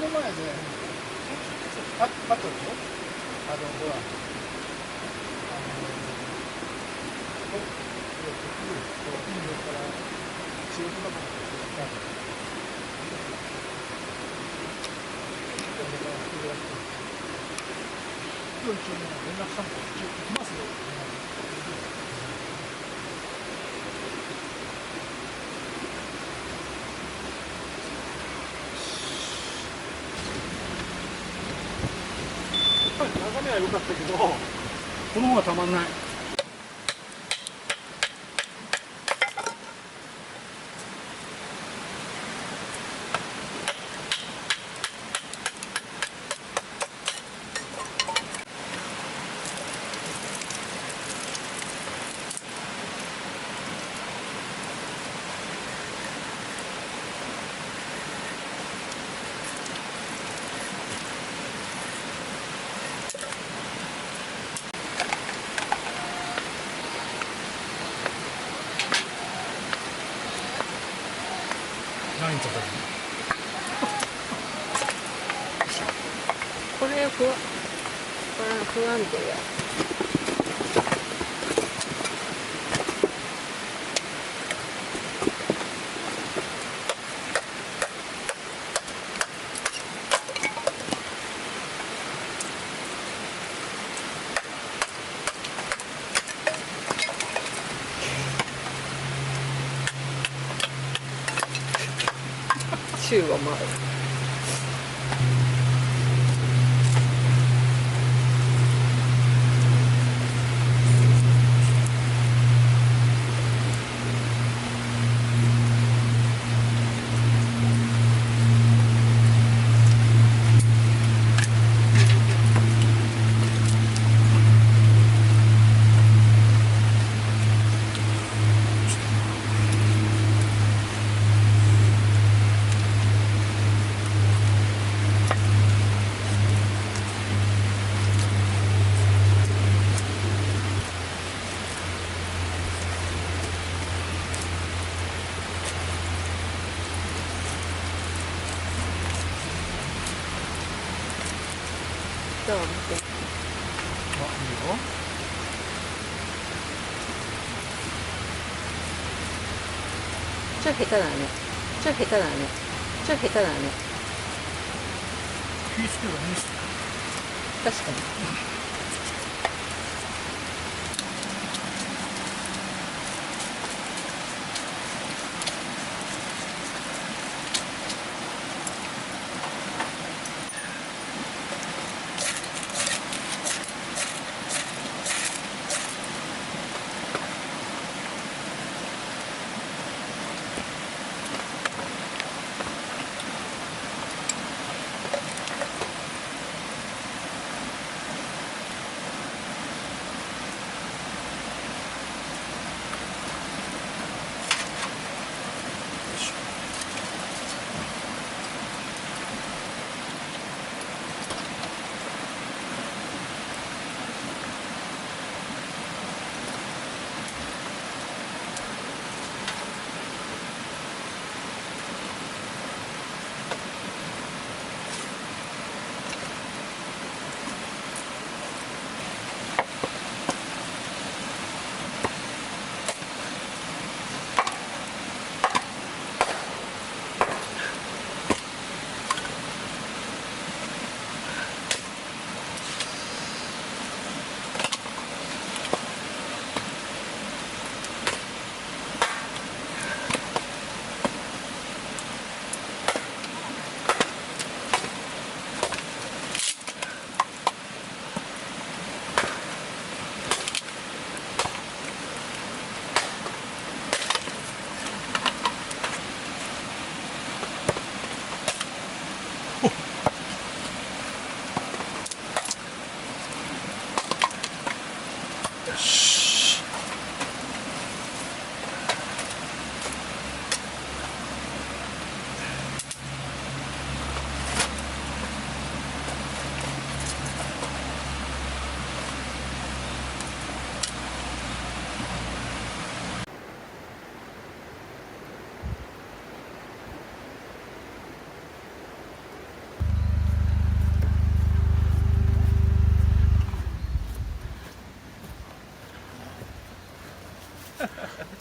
の前であったでしょ。ほら仕事だもん。今日一応ね、連絡したんで、一応行きますよ。眺めは良かったけど、この方がたまんない。何とかこれ不安定や。宙を回る。どう見て。あ、いいよ。ちょっと下手だね。ちょっと下手だね。ちょっと下手だね。気ぃつけばいいし。確かに。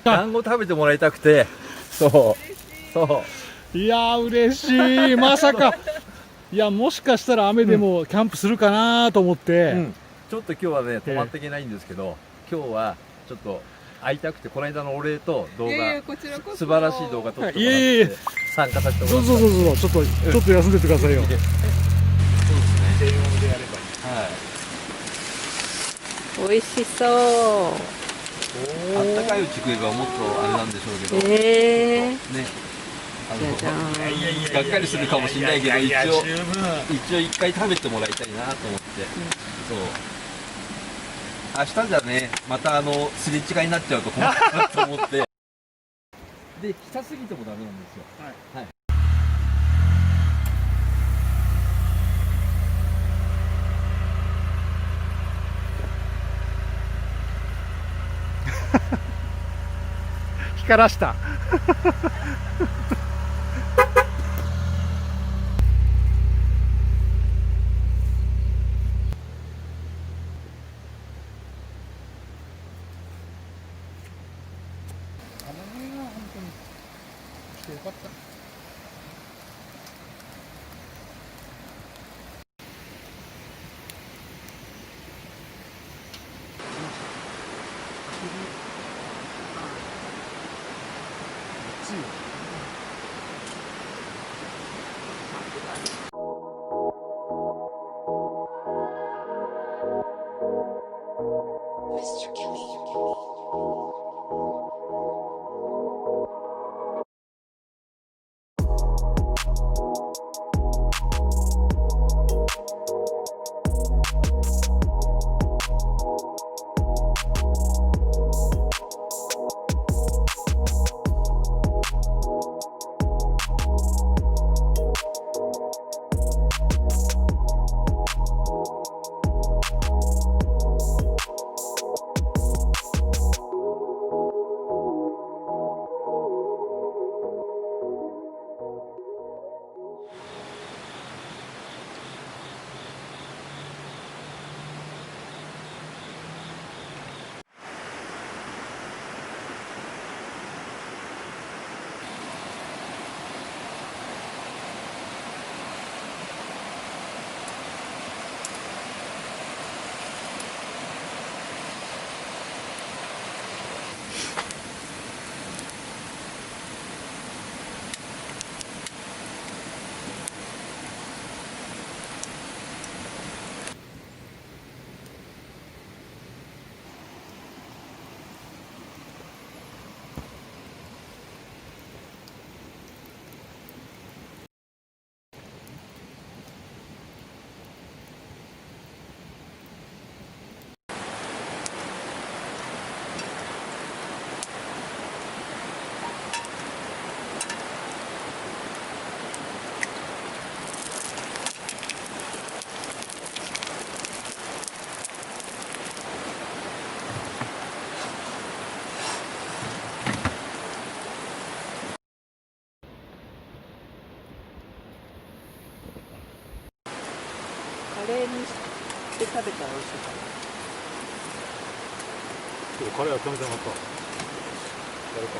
団子食べてもらいたくて、そういやー嬉しい、まさか。いや、もしかしたら雨でもキャンプするかなと思って、ちょっと今日はね泊まっていけないんですけど、今日はちょっと会いたくて、この間のお礼と動画、こちらこそ素晴らしい動画撮ってもらっいえいえて参加させてもらそうって、そう、ちょっと休んでってくださいよ。そうですね。低温でやればいい。はい。美味しそう。あったかいうち食えばもっとあれなんでしょうけど、ね、じゃじゃーん。がっかりするかもしれないけど、いや一応十分。一回食べてもらいたいなと思って、そう。明日じゃね、またすれ違いになっちゃうと困るなと思って。で、来すぎてもダメなんですよ。はい。光らした。よかった。カレーにして食べたら美味しいかな。カレーは食べてなかった。やるか。